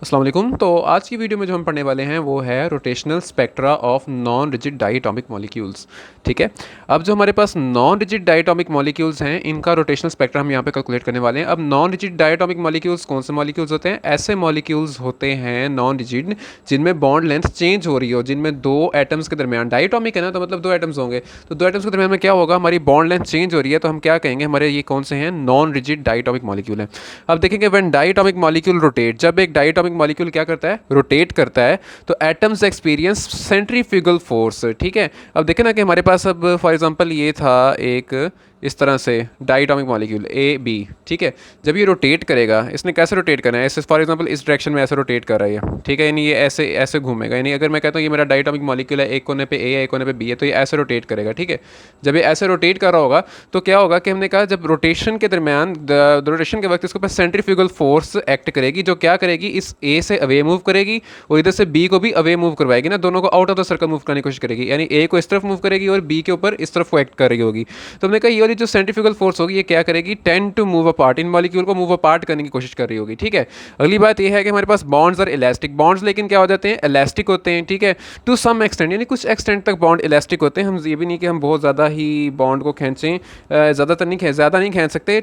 अस्सलाम वालेकुम। तो आज की वीडियो में जो हम पढ़ने वाले हैं वो है rotational spectra of non rigid diatomic molecules. ठीक है। अब जो हमारे पास नॉन रिजिड डाइटोमिक मॉलिक्यूल्स हैं इनका रोटेशनल स्पेक्ट्रा हम यहाँ पे कैलकुलेट करने वाले हैं। अब नॉन रिजिड डाइटोमिक मॉलिक्यूल्स कौन से मॉलिक्यूल्स होते हैं? ऐसे मॉलिक्यूल्स होते हैं नॉन रिजिड जिनमें बॉन्ड लेंथ चेंज हो रही हो, जिनमें दो एटम्स के दरमियान, डाइटोमिक है ना तो मतलब दो एटम्स होंगे, तो दो एटम्स के दरमियान में क्या होगा, हमारी बॉन्ड लेंथ चेंज हो रही है तो हम क्या कहेंगे, हमारे ये कौन से हैं? नॉन रिजिड डाइटोमिक मॉलिक्यूल है। अब देखेंगे व्हेन डाइटोमिक मॉलिक्यूल रोटेट, जब एक डाइटोमिक मॉलिक्यूल क्या करता है, रोटेट करता है, तो एटम्स एक्सपीरियंस सेंट्रीफ्यूगल फोर्स। ठीक है। अब देखें ना कि हमारे पास अब फॉर एग्जांपल ये था एक इस तरह से डाइटोमिक मॉलिक्यूल ए बी। ठीक है। जब ये रोटेट करेगा, इसने कैसे रोटेट करना है, ऐसे फॉर एग्जांपल इस डायरेक्शन में ऐसे रोटेट कर रही है। ठीक है, यानी ये ऐसे ऐसे घूमेगा, यानी अगर मैं कहता हूँ ये मेरा डाइटोमिक मॉलिक्यूल है, एक कोने पे ए है एक कोने पे बी है, तो ये ऐसे रोटेट करेगा। ठीक है। जब ये ऐसे रोटेट कर रहा होगा तो क्या होगा कि हमने कहा जब रोटेशन के दरमियान रोटेशन के वक्त इसके ऊपर सेंट्रीफ्यूगल फोर्स एक्ट करेगी, जो क्या करेगी, इस ए से अवे मूव करेगी और इधर से बी को भी अवे मूव करवाएगी ना, दोनों को out of the circle move करने की कोशिश करेगी, यानी ए को इस तरफ मूव करेगी और बी के ऊपर इस तरफ को एक्ट कर रही होगी। तो हमने कहा ये वाली जो सेंट्रीफ्यूगल फोर्स होगी ये क्या करेगी, टेंड टू मूव अपार्ट, इन मॉलिक्यूल को मूव अपार्ट करने की कोशिश कर रही होगी। ठीक है। अगली बात ये है कि हमारे पास बॉन्ड्स और इलास्टिक बॉन्ड्स, लेकिन क्या हो जाते हैं, इलास्टिक होते हैं। ठीक है। टू सम एक्सटेंट, यानी कुछ एक्सटेंट तक बॉन्ड इलास्टिक होते हैं। हम ये भी नहीं कि हम बहुत ज़्यादा ही बॉन्ड को खींचें, ज़्यादा नहीं खींच सकते,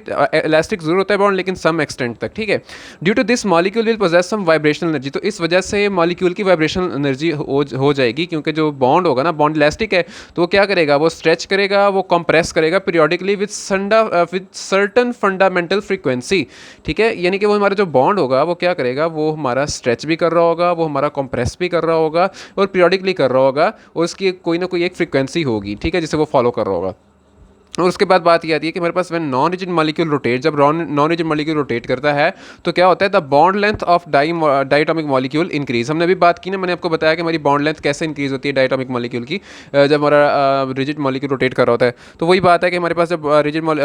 इलास्टिक जरूर होता है बॉन्ड लेकिन सम एक्सटेंट तक। ठीक है। Due to this molecule will possess some vibrational energy, तो इस वजह से मॉलिक्यूल की वाइब्रेशनल एनर्जी हो जाएगी, क्योंकि जो बॉन्ड होगा ना, बॉन्ड इलास्टिक है, तो वो क्या करेगा, वो स्ट्रेच करेगा, वो कंप्रेस करेगा periodically with certain fundamental frequency. ठीक है। यानी कि वो हमारा जो बॉन्ड होगा वो क्या करेगा, वो हमारा स्ट्रेच भी कर रहा होगा, वो हमारा कंप्रेस भी कर रहा होगा और पीरियोडिकली कर रहा होगा, और उसकी कोई ना कोई एक फ्रीक्वेंसी होगी। ठीक है, जिसे वो फॉलो कर रहा होगा। और उसके बाद बात ये आती है कि हमारे पास when non rigid molecule rotate, जब नॉन रिजिड मॉलिक्यूल रोटेट करता है तो क्या होता है, the bond length of diatomic molecule increase. हमने अभी बात की ना, मैंने आपको बताया कि हमारी बॉन्ड लेंथ कैसे इंक्रीज होती है डाइटोमिक मॉलिक्यूल की, जब हमारा रिजिड मॉलिक्यूल रोटेट कर रहा होता है। तो वही बात है कि हमारे पास जब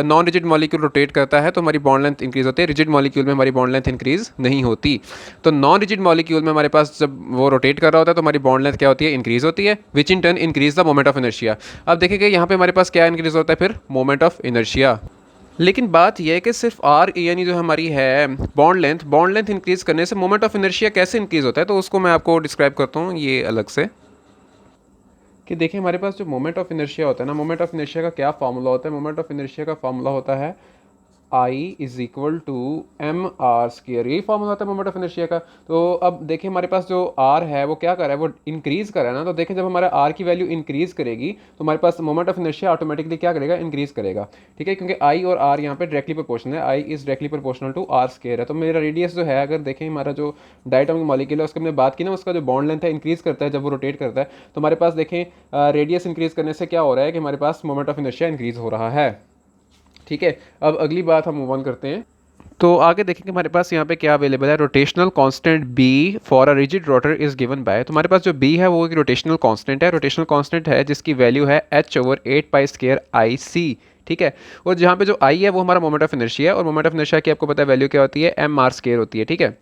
नॉन रिजिड मॉलिक्यूल रोटेट करता है तो हमारी बॉन्ड लेंथ इंक्रीज होती है, रिजिड मॉलिक्यूल में हमारी बॉन्ड लेंथ इंक्रीज नहीं होती। तो नॉन रिजिड मॉलिक्यूल में हमारे पास जब वो रोटेट कर रहा होता है तो हमारी बॉन्ड लेंथ क्या होती है, इंक्रीज होती है, which in turn increase the moment of inertia. अब देखेंगे यहाँ पे हमारे पास क्या इंक्रीज होता है, फिर मोमेंट ऑफ इनर्शिया। लेकिन बात यह है कि सिर्फ आर यानी जो हमारी है बॉन्ड लेंथ इंक्रीज करने से मोमेंट ऑफ इनर्शिया कैसे इंक्रीज होता है, तो उसको मैं आपको डिस्क्राइब करता हूँ ये अलग से। कि देखिए हमारे पास जो मोमेंट ऑफ इनर्शिया होता है ना, मोमेंट ऑफ इनर्शिया का क्या फार्मूला होता है, मोमेंट ऑफ इनर्शिया का फार्मूला होता है I is equal to M R square, यही फॉर्मूला होता है मोमेंट ऑफ इनर्शिया का। तो अब देखें हमारे पास जो आर है वो क्या कर रहा है, वो इंक्रीज कर रहा है ना, तो देखें जब हमारा आर की वैल्यू इंक्रीज करेगी तो हमारे पास मोमेंट ऑफ इनर्शिया ऑटोमेटिकली क्या करेगा, इंक्रीज करेगा। ठीक है, क्योंकि आई और आर यहाँ पे डायरेक्टली प्रोपोर्शनल है, I is directly proportional to R square है। तो मेरा रेडियस जो है, अगर देखें हमारा जो डायटोमिक मॉलिक्यूल है उसकी हमने बात की ना, उसका जो बॉन्ड लेंथ है इंक्रीज करता है जब वो रोटेट करता है, तो हमारे पास देखें रेडियस इंक्रीज करने से क्या हो रहा है कि हमारे पास मोमेंट ऑफ इनर्शिया इंक्रीज हो रहा है। ठीक है। अब अगली बात हम मूव ऑन करते हैं। तो आगे देखेंगे हमारे पास यहाँ पे क्या अवेलेबल है, rotational constant B for a rigid rotor is given by. तो हमारे पास जो बी है वो एक रोटेशनल कांस्टेंट है, रोटेशनल कांस्टेंट है जिसकी वैल्यू है h over 8 pi square I c. ठीक है। और जहाँ पे जो आई है वो हमारा मोमेंट ऑफ इनर्शिया है, और मोमेंट ऑफ इनर्शिया की आपको पता है वैल्यू क्या होती है, एम आर स्क्वायर होती है। ठीक है।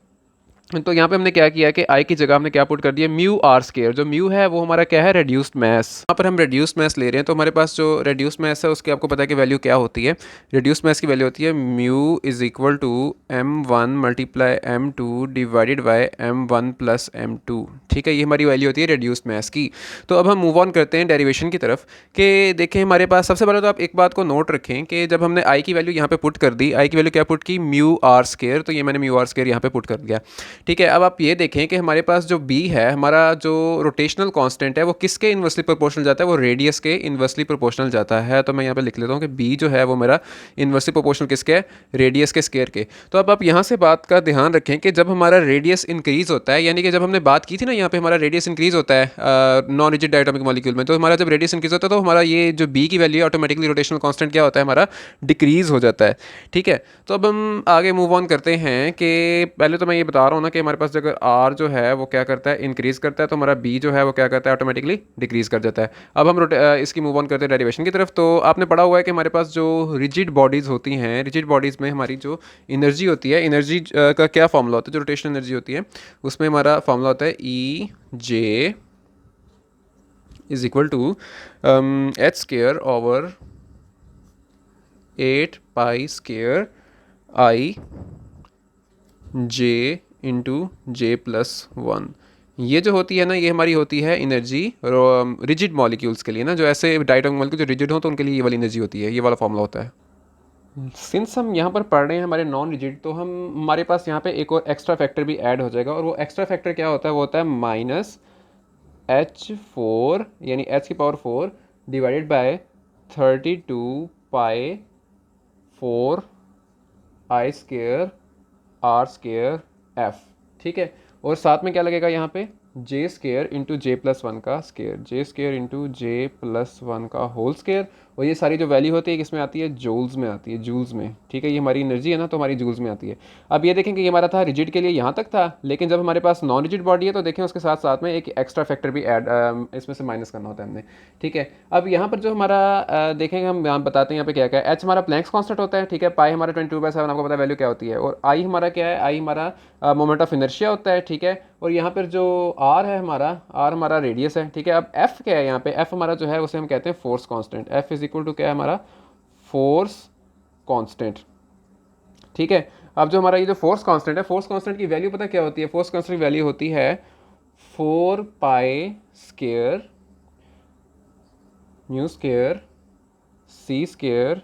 तो यहाँ पे हमने क्या किया कि आई की जगह हमने क्या पुट कर दिया, म्यू आर स्केयर। जो म्यू है वो हमारा क्या है, रेड्यूस्ड मैस। यहाँ पर हम रेड्यूस्ड मैस ले रहे हैं, तो हमारे पास जो रेड्यूस्ड मैस है उसकी आपको पता है कि वैल्यू क्या होती है, रेड्यूस्ड मैस की वैल्यू होती है mu is equal to m1 multiply m2 divided by m1 plus m2। ठीक है, ये हमारी वैल्यू होती है रेड्यूस्ड मैस की। तो अब हम मूव ऑन करते हैं डेरिवेशन की तरफ। कि देखें हमारे पास सबसे पहले तो आप एक बात को नोट रखें कि जब हमने आई की वैल्यू यहाँ पे पुट कर दी, आई की वैल्यू क्या पुट की, म्यू आर स्केयर, तो ये मैंने म्यू आर स्केयर यहाँ पे पुट कर दिया। ठीक है। अब आप ये देखें कि हमारे पास जो बी है, हमारा जो रोटेशनल कांस्टेंट है वो किसके इन्वर्सली प्रोपोर्शनल जाता है, वो रेडियस के इन्वर्सली प्रोपोर्शनल जाता है। तो मैं यहाँ पे लिख लेता हूँ कि बी जो है वो मेरा इन्वर्सली प्रोपोर्शनल किसके है, रेडियस के स्केयर के। तो अब आप यहाँ से बात का ध्यान रखें कि जब हमारा रेडियस इंक्रीज होता है, यानी कि जब हमने बात की थी ना यहाँ पे हमारा रेडियस इंक्रीज होता है नॉन रिजिड डायटोमिक मॉलिक्यूल में, तो हमारा जब रेडियस इंक्रीज होता है तो हमारा ये जो बी की वैल्यू है ऑटोमेटिकली रोटेशनल कांस्टेंट क्या होता है, हमारा डिक्रीज हो जाता है। ठीक है। तो अब हम आगे मूव ऑन करते हैं कि पहले तो मैं ये बता रहा हूँ ना कि हमारे पास अगर आर जो है वो क्या करता है, इंक्रीज करता है, तो हमारा बी जो है वो क्या करता है, ऑटोमेटिकली डिक्रीज कर जाता है। अब हम इसकी मूव ऑन करते हैं डेरिवेशन की तरफ। तो आपने पढ़ा हुआ है कि हमारे पास जो रिजिड बॉडीज़ होती हैं, रिजिड बॉडीज़ में हमारी जो एनर्जी होती है, एनर्जी का क्या फॉर्मूला होता है, जो रोटेशनल एनर्जी होती है उसमें हमारा फॉर्मूला होता है E J is equal to H square over 8 pi square I J into J plus one. ये जो होती है ना, ये हमारी होती है एनर्जी रिजिड मॉलिक्यूल्स के लिए ना, जो ऐसे डायटोमिक मॉलिक्यूल जो रिजिड हो तो उनके लिए ये वाली एनर्जी होती है, ये वाला फॉर्मूला होता है। सिंस हम यहाँ पर पढ़ रहे हैं हमारे नॉन रिजिड, तो हम हमारे पास यहाँ पे एक और एक्स्ट्रा फैक्टर भी ऐड हो जाएगा, और वो एक्स्ट्रा फैक्टर क्या होता है, वो होता है -H4 यानी H⁴ divided by 32π4 I² R² F। ठीक है, और साथ में क्या लगेगा यहाँ पे J² into J plus one का square, J² into J plus one का होल स्केयर। और ये सारी जो वैल्यू होती है किसमें आती है, जूल्स में आती है, जूल्स में। ठीक है, ये हमारी एनर्जी है ना, तो हमारी जूल्स में आती है। अब ये देखें कि ये हमारा था रिजिड के लिए यहाँ तक था, लेकिन जब हमारे पास नॉन रिजिड बॉडी है तो देखें उसके साथ साथ में एक एक्स्ट्रा फैक्टर भी ऐड इसमें से माइनस करना होता है हमने। ठीक है, अब यहाँ पर जो हमारा देखेंगे हम यहाँ बताते हैं यहाँ पे क्या क्या है। एच हमारा प्लैंक्स कांस्टेंट होता है। ठीक है, पाई हमारा 22/7 आपको पता है वैल्यू क्या होती है। और आई हमारा क्या है, आई हमारा मोमेंट ऑफ इनर्शिया होता है। ठीक है, और यहाँ पर जो आर है हमारा, आर हमारा रेडियस है। ठीक है, अब एफ क्या है यहाँ पे, एफ हमारा जो है उसे हम कहते हैं force constant. F is equal to क्या है हमारा, फोर्स कांस्टेंट। ठीक है, अब जो हमारा ये जो फोर्स कांस्टेंट है, फोर्स कांस्टेंट की वैल्यू पता क्या होती है, फोर्स कांस्टेंट की वैल्यू होती है 4π² μ² c²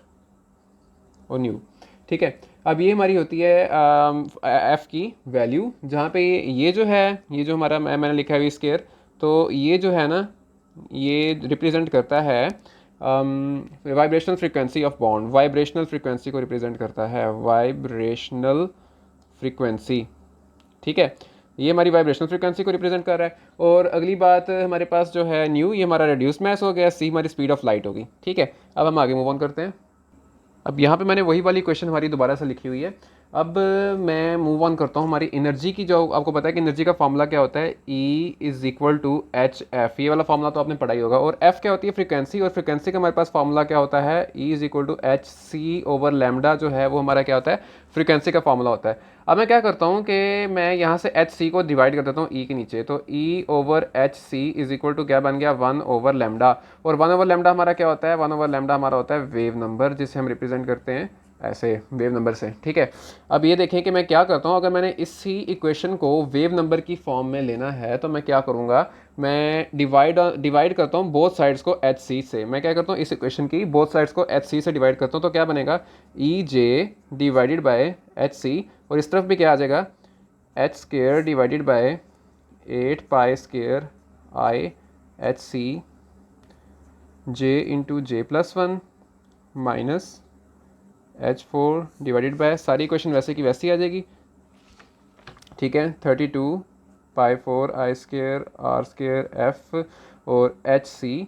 और न्यू। ठीक है, अब ये हमारी होती है एफ की वैल्यू, जहाँ पे ये जो है, ये जो हमारा मैंने लिखा है स्केयर, तो ये जो है ना, ये रिप्रेजेंट करता है vibrational frequency of bond. Vibrational frequency को रिप्रेजेंट करता है, वाइब्रेशनल फ्रीक्वेंसी। ठीक है, ये हमारी वाइब्रेशनल फ्रीक्वेंसी को रिप्रेजेंट कर रहा है। और अगली बात हमारे पास जो है न्यू, ये हमारा रेड्यूस मास हो गया, सी हमारी स्पीड ऑफ लाइट होगी। ठीक है, अब हम आगे मूव ऑन करते हैं। अब यहाँ पे मैंने वही वाली क्वेश्चन हमारी दोबारा से लिखी हुई है। अब मैं मूव ऑन करता हूँ हमारी एनर्जी की, जो आपको पता है कि एनर्जी का फॉर्मूला क्या होता है, E is equal to h f. ये वाला फॉर्मूला तो आपने पढ़ा ही होगा। और F क्या होती है, फ्रीक्वेंसी, और फ्रीक्वेंसी का हमारे पास फॉर्मूला क्या होता है, E is equal to h c over lambda, जो है वो हमारा क्या होता है, फ्रीक्वेंसी का फॉर्मूला होता है। अब मैं क्या करता हूँ कि मैं यहाँ से एच सी को डिवाइड कर देता हूँ E के नीचे, तो E over H c is equal to क्या बन गया, 1 ओवर लैम्डा। और 1 ओवर लैम्डा हमारा क्या होता है, 1 ओवर लैम्डा हमारा होता है वेव नंबर, जिसे हम रिप्रेजेंट करते हैं ऐसे वेव नंबर से। ठीक है, अब ये देखें कि मैं क्या करता हूँ, अगर मैंने इसी इक्वेशन को वेव नंबर की फॉर्म में लेना है तो मैं क्या करूँगा, मैं डिवाइड करता हूँ बोथ साइड्स को एच सी से। मैं क्या करता हूँ, इस इक्वेशन की बोथ साइड्स को एच सी से डिवाइड करता हूँ, तो क्या बनेगा, E J divided by H C, और इस तरफ भी क्या आ जाएगा, h² divided by 8π² I H C J into J plus one minus H4 divided by, सारी इक्वेशन वैसे की वैसी आ जाएगी। ठीक है, 32π4 I² R² F और HC,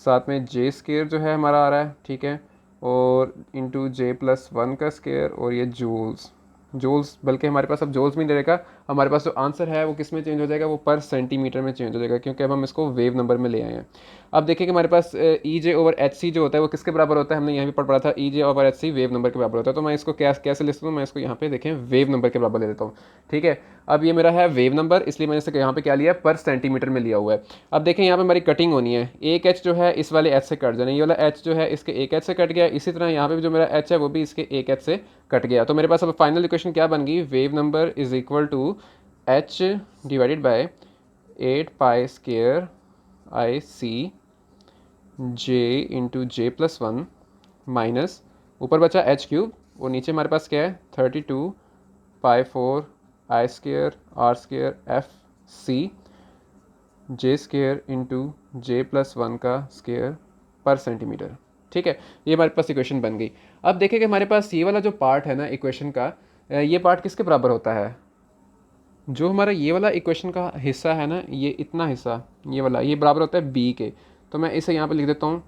साथ में J² जो है हमारा आ रहा है। ठीक है, और इंटू जे प्लस वन का स्केयर, और ये जूल्स, जूल्स बल्कि हमारे पास अब जूल्स में नहीं रहेगा, हमारे पास जो आंसर है वो किस में चेंज हो जाएगा, वो पर सेंटीमीटर में चेंज हो जाएगा, क्योंकि अब हम इसको वेव नंबर में ले आए हैं। अब देखिए कि हमारे पास ई जे ओवर एच सी जो होता है वो किसके बराबर होता है, हमने यहाँ भी पढ़ा था, E J over H C wave number के बराबर होता है। तो मैं इसको कैसे लिख सकता हूँ, मैं इसको यहाँ पे देखें वेव नंबर के बराबर ले लेता हूँ। ठीक है, अब ये मेरा है वेव नंबर, इसलिए मैंने इसे यहाँ पे क्या लिया, पर सेंटीमीटर में लिया हुआ है। अब देखें यहाँ पे हमारी कटिंग होनी है, एक एच जो है इस वाले एच से कट जाना, ये वाला एच जो है इसके एक एच से कट गया, इसी तरह यहाँ पे भी जो मेरा एच है वो भी इसके एक एच से कट गया। तो मेरे पास अब फाइनल इक्वेशन क्या बन गई, wave number is equal to H divided by 8π² I C J into J plus one minus, ऊपर बचा h³ और नीचे हमारे पास क्या है, 32π4 I² R² F C J² into J plus one का स्केयर पर सेंटीमीटर। ठीक है, ये हमारे पास इक्वेशन बन गई। अब देखें कि हमारे पास ये वाला जो पार्ट है ना इक्वेशन का, ये पार्ट किसके बराबर होता है, जो हमारा ये वाला इक्वेशन का हिस्सा है ना, ये इतना हिस्सा, ये वाला, ये बराबर होता है b के। तो मैं इसे यहाँ पे लिख देता हूँ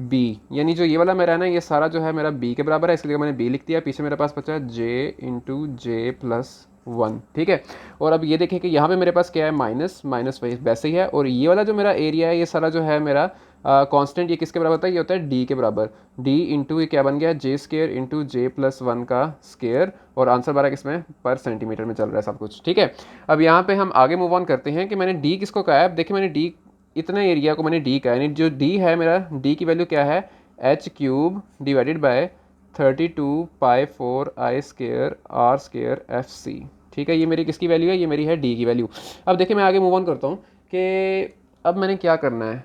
b, यानी जो ये वाला मेरा है ना, ये सारा जो है मेरा b के बराबर है, इसलिए मैंने b लिख दिया। पीछे मेरे पास बचा j into J plus one. ठीक है, और अब ये देखें कि यहाँ पे मेरे पास क्या है, माइनस माइनस वैसे ही है। और ये वाला जो मेरा एरिया है, ये सारा जो है मेरा कांस्टेंट, ये किसके बराबर होता है, ये होता है d के बराबर। d इंटू ये क्या बन गया, J² into J plus one का स्केयर, और आंसर बारह किसमें, पर सेंटीमीटर में चल रहा है सब कुछ। ठीक है, अब यहाँ पे हम आगे मूव ऑन करते हैं कि मैंने d किसको कहा है। अब देखिए मैंने d, इतने एरिया को मैंने d कहा है, यानी जो d है मेरा, d की वैल्यू क्या है, h³ divided by 32π4 I² R² FC। ठीक है, ये मेरी किसकी वैल्यू है, ये मेरी है डी की वैल्यू। अब देखिए मैं आगे मूव ऑन करता हूँ कि अब मैंने क्या करना है।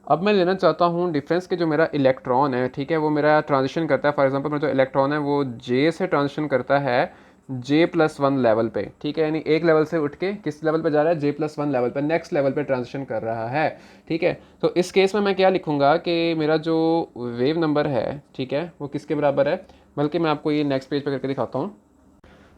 अब मैं लेना चाहता हूँ डिफरेंस के जो मेरा इलेक्ट्रॉन है, ठीक है, वो मेरा ट्रांजिशन करता है। फॉर एग्जांपल मेरा जो इलेक्ट्रॉन है वो जे से ट्रांजिशन करता है J+1 लेवल पे, ठीक है, यानी एक लेवल से उठ के किस लेवल पे जा रहा है, J+1 लेवल पे, नेक्स्ट लेवल पे ट्रांजिशन कर रहा है। ठीक है, तो इस केस में मैं क्या लिखूंगा कि मेरा जो वेव नंबर है, ठीक है, वो किसके बराबर है, बल्कि मैं आपको ये नेक्स्ट पेज पे करके दिखाता हूँ।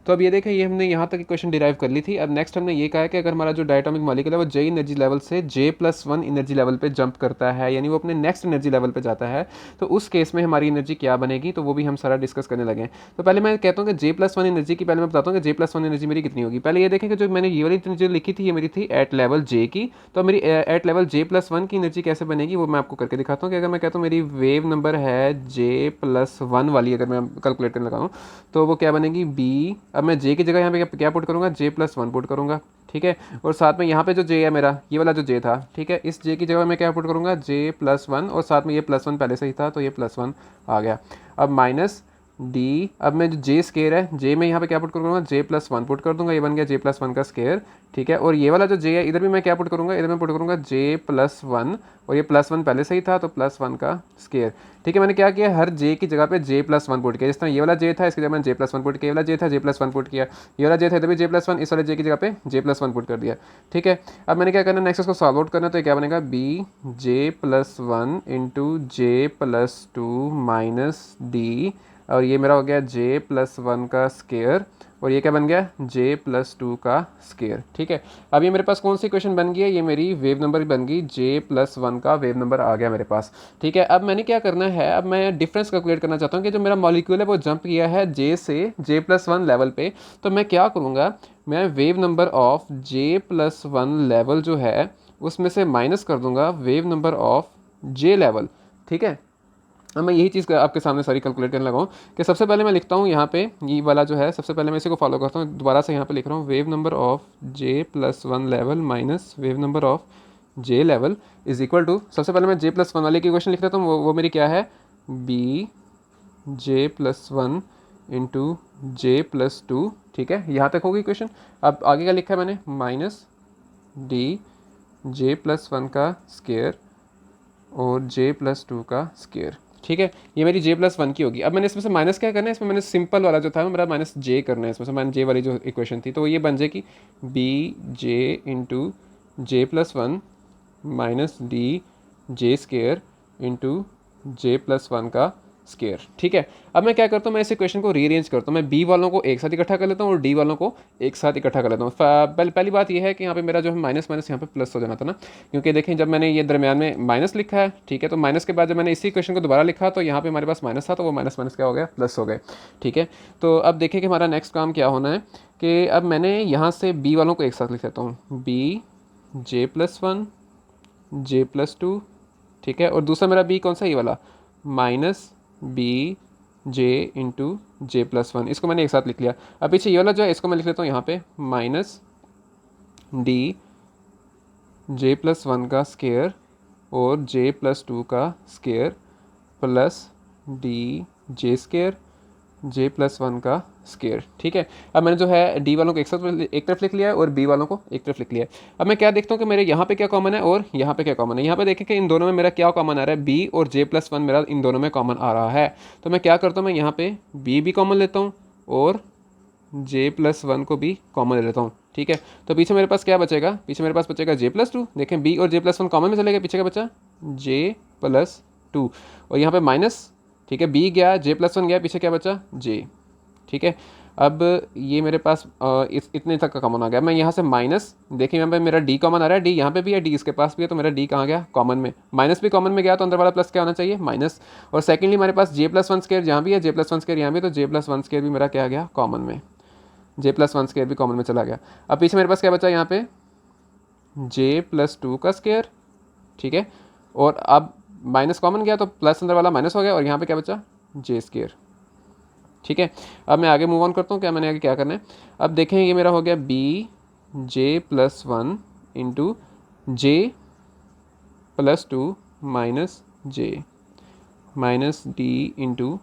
तो अब ये देखें, ये हमने यहाँ तक की क्वेश्चन डिराइव कर ली थी। अब नेक्स्ट हमने ये कहा है कि अगर हमारा जो डायटोमिक मॉलिक्यूल है वो J एनर्जी लेवल से J+1 एनर्जी लेवल पे जंप करता है, यानी वो अपने नेक्स्ट एनर्जी लेवल पे जाता है, तो उस केस में हमारी एनर्जी क्या बनेगी, तो वो भी हम सारा डिस्कस करने लगे। तो पहले मैं कहता हूँ कि J+1 एनर्जी की, पहले मैं बताता हूँ कि J+1 एनर्जी मेरी कितनी होगी। पहले ये देखें कि जो मैंने ये वाली एनर्जी लिखी थी ये मेरी थी एट लेवल J की, तो मेरी एट लेवल J+1 की एनर्जी कैसे बनेगी वो मैं आपको करके दिखाता हूँ। कि अगर मैं कहता हूँ मेरी वेव नंबर है J+1 वाली, अगर मैं कैलकुलेट करने लगाऊँ तो वो क्या बनेगी B। अब मैं J की जगह यहाँ पे क्या पुट करूँगा, J+1 पुट करूँगा, ठीक है, और साथ में यहाँ पे जो J है मेरा, ये वाला जो J था, ठीक है, इस J की जगह मैं क्या पुट करूँगा, J+1, और साथ में ये +1 पहले से ही था तो ये +1 आ गया। अब माइनस डी, अब मैं जो J स्केयर है, J में यहाँ पे क्या पुट करूँगा, J+1 पुट कर दूंगा, ये बन गया J+1 का स्केयर, ठीक है, और ये वाला जो J है इधर भी मैं क्या पुट करूँगा, इधर मैं पुट करूँगा J+1, और ये +1 पहले से ही था तो +1 का स्केयर। ठीक है, मैंने क्या किया, हर J की जगह पे J+1 पुट किया। जिस तरह ये वाला J था इसकी जगह मैंने J+1 पुट किया, ये वाला J था J+1 पुट किया, ये वाला J था इधर भी J+1, इस वाले J की जगह पे J+1 पुट कर दिया। ठीक है, अब मैंने क्या करना, नेक्स्ट इसको सॉल्व आउट करना, तो ये क्या बनेगा, B J+1 into J+2 minus D, और ये मेरा हो गया J+1 का स्केयर, और ये क्या बन गया, J+2 का स्केयर। ठीक है, अब ये मेरे पास कौन सी इक्वेशन बन गई है, ये मेरी वेव नंबर बन गई, J+1 का वेव नंबर आ गया मेरे पास। ठीक है, अब मैंने क्या करना है, अब मैं डिफरेंस कैलकुलेट करना चाहता हूँ कि जो मेरा मॉलिक्यूल है वो जंप किया है J से J+1 लेवल पे, तो मैं क्या करूँगा, मैं wave number of J+1 level जो है उसमें से माइनस कर दूंगा wave number of J level. ठीक है, अब मैं यही चीज़ आपके सामने सारी कैलकुलेट करने लगा हूँ कि सबसे पहले मैं लिखता हूँ यहाँ पे ये वाला जो है, सबसे पहले मैं इसी को फॉलो करता हूँ, दोबारा से यहाँ पे लिख रहा हूँ wave number of J+1 level minus wave number of J level is equal to, सबसे पहले मैं J+1 वाले की इक्वेशन लिख देता हूँ, वो मेरी क्या है, B J+1 इंटू J+2। ठीक है, यहाँ तक होगी इक्वेशन। अब आगे का लिखा है मैंने, माइनस D J+1 का स्केयर और J+2 का स्केयर। ठीक है, ये मेरी J+1 की होगी। अब मैंने इसमें से माइनस क्या करना है, इसमें मैंने सिंपल वाला जो था मेरा माइनस J करना है, इसमें से माइनस J वाली जो इक्वेशन थी, तो ये बन जाएगी B J into J+1 minus D J square into J+1 का स्केयर। ठीक है, अब मैं क्या करता हूँ, मैं इस इक्वेशन को रीअरेंज करता हूँ, मैं B वालों को एक साथ इकट्ठा कर लेता हूँ और D वालों को एक साथ इकट्ठा कर लेता हूँ। पहली बात यह है कि यहाँ पे मेरा जो है माइनस माइनस यहाँ पे प्लस हो जाना था ना, क्योंकि देखें जब मैंने ये दरमियान में माइनस लिखा है, ठीक है, तो माइनस के बाद जब मैंने इसी इक्वेशन को दोबारा लिखा तो यहाँ पे हमारे पास माइनस था, तो वो माइनस माइनस क्या हो गया, प्लस हो गए। ठीक है, तो अब देखिए कि हमारा नेक्स्ट काम क्या होना है कि अब मैंने यहाँ से B वालों को एक साथ लिख लेता हूँ, B J+1 J+2, ठीक है, और दूसरा मेरा B कौन सा, ये वाला, minus B J into J+1, इसको मैंने एक साथ लिख लिया। अब पीछे ये वाला जो है इसको मैं लिख लेता हूँ यहाँ पे, माइनस D J+1 का स्केयर और J+2 का square plus D J square J+1 का स्केयर। ठीक है, अब मैंने जो है D वालों को एक साथ एक तरफ लिख लिया है और B वालों को एक तरफ लिख लिया है। अब मैं क्या देखता हूँ कि मेरे यहाँ पे क्या कॉमन है और यहाँ पे क्या कॉमन है। यहाँ पे देखें कि इन दोनों में मेरा क्या कॉमन आ रहा है, B और J+1 मेरा इन दोनों में कॉमन आ रहा है। तो मैं क्या करता हूँ, मैं यहाँ पे B भी कॉमन लेता हूँ और J+1 को भी कॉमन ले लेता हूँ। ठीक है, तो पीछे मेरे पास क्या बचेगा, पीछे मेरे पास बचेगा J+2। देखें B और J+1 कॉमन में चले गए, पीछे क्या बचा, J+2, और यहाँ पे माइनस, ठीक है, B गया J+1 गया, पीछे क्या बचा, J। ठीक है, अब ये मेरे पास इतने तक का कॉमन आ गया। मैं यहाँ से माइनस, देखिए यहाँ पे मेरा D कॉमन आ रहा है, D यहाँ पे भी है, D इसके पास भी है, तो मेरा D कहाँ गया, कॉमन में, माइनस भी कॉमन में गया, तो अंदर वाला प्लस क्या होना चाहिए, माइनस। और सेकेंडली हमारे पास J+1 स्केयर जहाँ भी है, J+1 स्केयर यहाँ भी, तो J+1 स्केयर भी मेरा क्या गया, कॉमन में, J+1 स्केयर भी कॉमन में चला गया। अब पीछे मेरे पास क्या बचा यहाँ पे, J+2 का स्केयर। ठीक है, और अब माइनस कॉमन गया तो प्लस अंदर वाला माइनस हो गया, और यहाँ पे क्या बचा, J स्केयर। ठीक है, अब मैं आगे मूव ऑन करता हूँ, क्या मैंने आगे क्या करना है। अब देखें ये मेरा हो गया B J+1 into J+2 minus J minus D into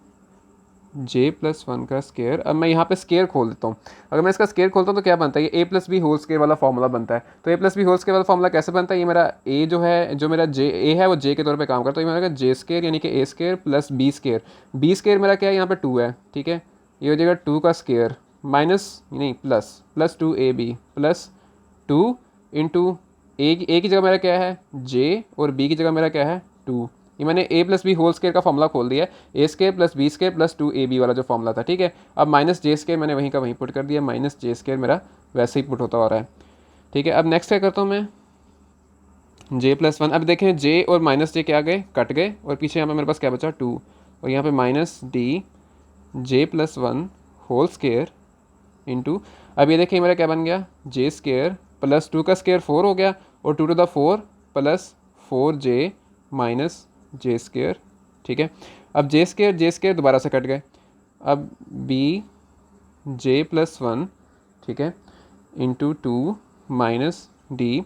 J plus one का स्केयर। अब मैं यहाँ पे स्केयर खोल देता हूँ। अगर मैं इसका स्केयर खोलता हूँ तो क्या बनता है, ये ए प्लस बी होल स्केयर वाला फॉर्मूला बनता है। तो ए प्लस बी होल स्केयर वाला फॉर्मूला कैसे बनता है, ये मेरा ए जो है, जो मेरा जे ए है वो जे के तौर पे काम करता है। तो ये मेरा जे स्केयर यानी कि A square plus B square. B square मेरा क्या है, यहाँ पे 2 है, ठीक है। ये हो जाएगा 2 का स्केयर माइनस नहीं plus 2 A B plus 2 into A की जगह मेरा क्या है जे, और बी की जगह मेरा क्या है 2। ये मैंने A plus B whole square का फॉर्मूला खोल दिया है, A square plus B square plus 2 A B वाला जो फॉर्मूला था, ठीक है। अब माइनस जे स्केयर मैंने वहीं का वहीं पुट कर दिया, माइनस जे स्केयर मेरा वैसे ही पुट होता आ रहा है, ठीक है। अब नेक्स्ट क्या करता हूँ मैं, जे प्लस वन। अब देखें जे और माइनस जे क्या गए, कट गए, और पीछे यहाँ पे मेरे पास क्या बचा 2, और यहाँ पे minus D J plus one whole square into, अब ये देखिए मेरा क्या बन गया, जे स्केयर प्लस 2 का स्केयर 4 हो गया, और 2 to the 4 plus 4 J minus J square, ठीक है। अब जे स्केयर दोबारा से कट गए। अब बी जे प्लस वन, ठीक है, into 2 minus D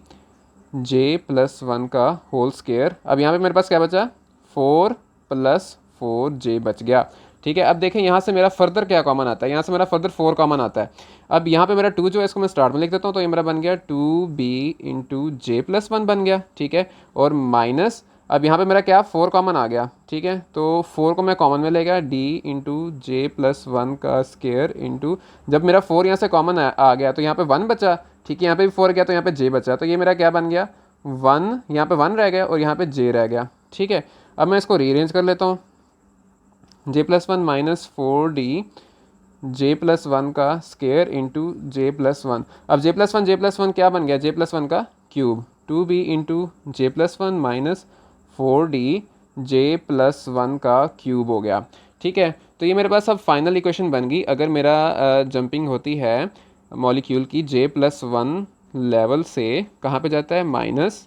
J plus one का होल स्केयर। अब यहाँ पे मेरे पास क्या बचा, 4 प्लस 4 जे बच गया, ठीक है। अब देखें यहाँ से मेरा फर्दर क्या कॉमन आता है, यहाँ से मेरा फर्दर 4 कॉमन आता है। अब यहाँ पे मेरा 2 जो है इसको मैं स्टार्ट में लिख देता हूँ, तो ये मेरा बन गया 2b into J plus one बन गया, ठीक है। और माइनस, अब यहाँ पे मेरा क्या 4 कॉमन आ गया, ठीक है। तो 4 को मैं कॉमन में ले गया, D into J plus one का स्केयर इंटू, जब मेरा 4 यहाँ से कॉमन आ गया तो यहाँ पे 1 बचा, ठीक है। यहाँ पे भी 4 गया तो यहाँ पे जे बचा, तो ये मेरा क्या बन गया 1, यहाँ पे 1 रह गया और यहाँ पे जे रह गया, ठीक है। अब मैं इसको रीअरेंज कर लेता हूँ, जे प्लस वन माइनस 4d जे प्लस वन का square into J plus one. अब जे प्लस वन क्या बन गया, जे प्लस वन का cube, 2b into J plus one minus 4d जे प्लस वन का क्यूब हो गया, ठीक है। तो ये मेरे पास अब फाइनल इक्वेशन बन गई। अगर मेरा जंपिंग होती है मॉलिक्यूल की जे प्लस वन लेवल से कहाँ पे जाता है माइनस,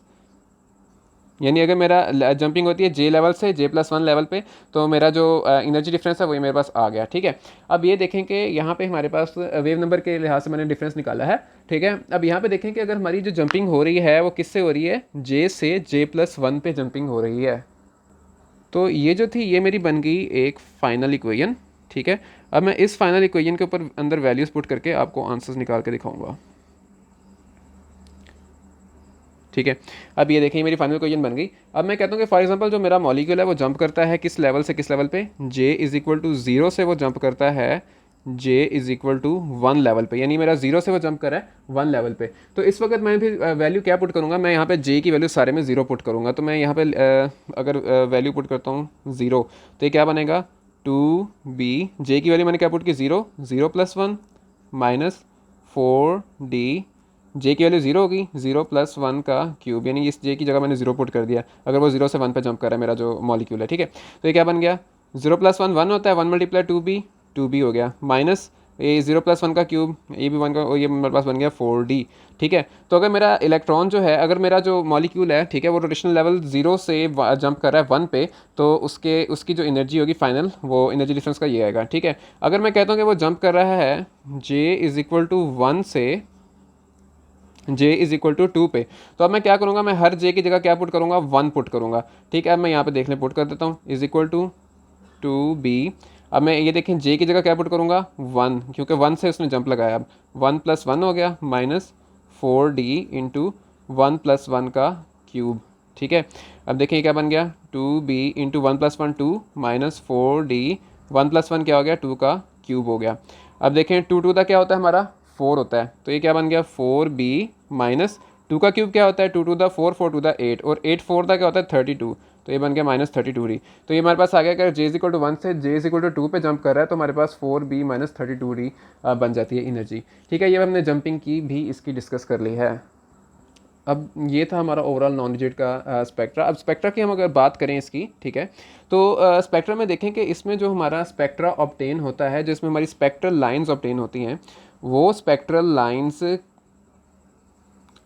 यानी अगर मेरा जंपिंग होती है जे लेवल से जे प्लस वन लेवल पे, तो मेरा जो एनर्जी डिफरेंस है वही मेरे पास आ गया, ठीक है। अब ये देखें कि यहाँ पे हमारे पास वेव नंबर के लिहाज से मैंने डिफरेंस निकाला है, ठीक है। अब यहाँ पे देखें कि अगर हमारी जो जंपिंग हो रही है वो किससे हो रही है, जे से जे प्लस वन पे जंपिंग हो रही है। तो ये जो थी ये मेरी बन गई एक फाइनल इक्वेशन, ठीक है। अब मैं इस फाइनल इक्वेशन के ऊपर अंदर वैल्यूज़ पुट करके आपको आंसर्स निकाल के दिखाऊंगा, ठीक है। अब ये देखें मेरी फाइनल इक्वेशन बन गई। अब मैं कहता हूँ कि फॉर एग्जांपल जो मेरा मॉलिक्यूल है वो जंप करता है किस लेवल से किस लेवल पे, जे इज़ इक्वल टू 0 से वो जंप करता है जे इज़ इक्वल टू 1 लेवल पे, यानी मेरा 0 से वो जंप कर रहा है 1 लेवल पे। तो इस वक्त मैं फिर वैल्यू क्या पुट करूँगा, मैं यहाँ पे जे की वैल्यू सारे में 0 पुट करूँगा। तो मैं यहाँ पे अगर वैल्यू पुट करता हूँ 0, तो ये क्या बनेगा 2b, जे की वैल्यू मैंने क्या पुट की 0 प्लस वन माइनस 4d, जे की वैल्यू 0 होगी, 0 प्लस वन का क्यूब, यानी इस जे की जगह मैंने 0 पुट कर दिया अगर वो 0 से 1 पे जंप कर रहा है मेरा जो मॉलिक्यूल है, ठीक है। तो ये क्या बन गया 0 प्लस वन 1 होता है, 1 मल्टीप्लाई 2b हो गया, माइनस ये 0 प्लस वन का क्यूब, ये भी 1 का, ये मेरे पास बन गया 4d, ठीक है। तो अगर मेरा इलेक्ट्रॉन जो है, अगर मेरा जो मॉलिक्यूल है, ठीक है, वो रोटेशनल लेवल 0 से जंप कर रहा है 1 पे, तो उसकी जो एनर्जी होगी फाइनल, वो एनर्जी डिफरेंस का ये आएगा, ठीक है। अगर मैं कहता हूँ कि वो जंप कर रहा है जे इज़ इक्वल टू 1 से j इज़ इक्वल टू 2 पे, तो अब मैं क्या करूँगा, मैं हर j की जगह क्या पुट करूँगा 1 पुट करूँगा, ठीक है। अब मैं यहाँ पे देख लें पुट कर देता हूँ इज़ इक्वल टू 2b। अब मैं ये देखें j की जगह क्या पुट करूँगा 1, क्योंकि 1 से उसने जंप लगाया। अब 1 प्लस वन हो गया minus 4d into 1 plus one का क्यूब, ठीक है। अब देखिए क्या बन गया 2b into 1 plus one 2 minus 4d, 1 plus one क्या हो गया 2 का क्यूब हो गया। अब देखें 2 का क्या होता है हमारा 4 होता है, तो ये क्या बन गया 4b माइनस 2 का क्यूब क्या होता है 2 टू द 4 4 टू द 8, और 8 4 का क्या होता है 32, तो ये बन गया माइनस 32d। तो ये हमारे पास आ गया कि जे इज इक्वल टू 1 से जे इज इक्वल टू 2 पे जंप कर रहा है, तो हमारे पास 4b माइनस 32d बन जाती है एनर्जी, ठीक है। ये हमने जंपिंग की भी इसकी डिस्कस कर ली है। अब ये था हमारा ओवरऑल नॉन रिजिड का स्पेक्ट्रा। अब स्पेक्ट्रा की हम अगर बात करें इसकी, ठीक है, तो स्पेक्ट्रा में देखें कि इसमें जो हमारा स्पेक्ट्रा ऑब्टेन होता है, जिसमें हमारी स्पेक्ट्रल लाइंस ऑब्टेन होती हैं, वो स्पेक्ट्रल लाइंस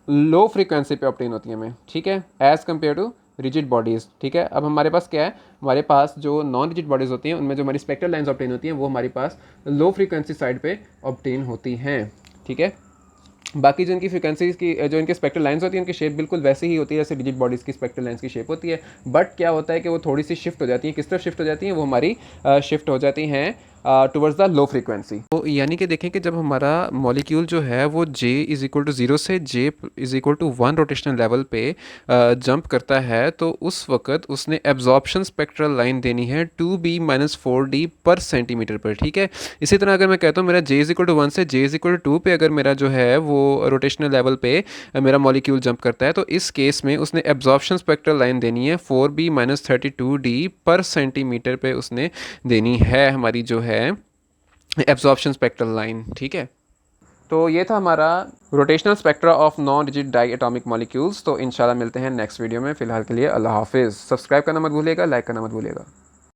लो फ्रीक्वेंसी पे ऑब्टेन होती हैं हमें, ठीक है, as compare to rigid bodies, ठीक है। अब हमारे पास क्या है, हमारे पास जो नॉन रिजिड बॉडीज़ होती हैं उनमें जो हमारी स्पेक्ट्रल लाइंस ऑब्टेन होती हैं वो हमारे पास लो फ्रीक्वेंसी साइड पे ऑब्टेन होती हैं, ठीक है। बाकी जो इनकी फ्रिक्वेंसीज की जो इनके स्पेक्ट्रल लाइंस होती है उनकी शेप बिल्कुल वैसे ही होती है जैसे रिजिड बॉडीज़ की स्पेक्ट्रल लाइंस की शेप होती है, बट क्या होता है कि वो थोड़ी सी शिफ्ट हो जाती है। किस तरफ शिफ्ट हो जाती हैं, वो हमारी शिफ्ट हो जाती हैं टुवर्ड्स द लो फ्रीक्वेंसी। तो यानी कि देखें कि जब हमारा मॉलिक्यूल जो है वो J इज़ इक्वल टू 0 से J is equal to 1 rotational level पे जंप करता है, तो उस वक्त उसने एब्जॉर्प्शन स्पेक्ट्रल लाइन देनी है 2b-4d पर सेंटीमीटर पर, ठीक है। इसी तरह अगर मैं कहता हूँ मेरा J इज़ इक्वल टू 1 से J इज़ इक्वल टू 2 पे अगर मेरा जो है वो रोटेशनल लेवल पे मेरा मॉलिक्यूल जंप करता है, तो इस केस में उसने एब्जॉर्प्शन स्पेक्ट्रल लाइन देनी है 4b-32d पर सेंटीमीटर पे उसने देनी है हमारी जो है एब्जॉर्प्शन स्पेक्ट्रल लाइन, ठीक है। तो ये था हमारा rotational spectra of non rigid diatomic molecules. तो इंशाल्लाह मिलते हैं नेक्स्ट वीडियो में। फ़िलहाल के लिए अल्लाह हाफिज़। सब्सक्राइब करना मत भूलिएगा, लाइक करना मत भूलिएगा।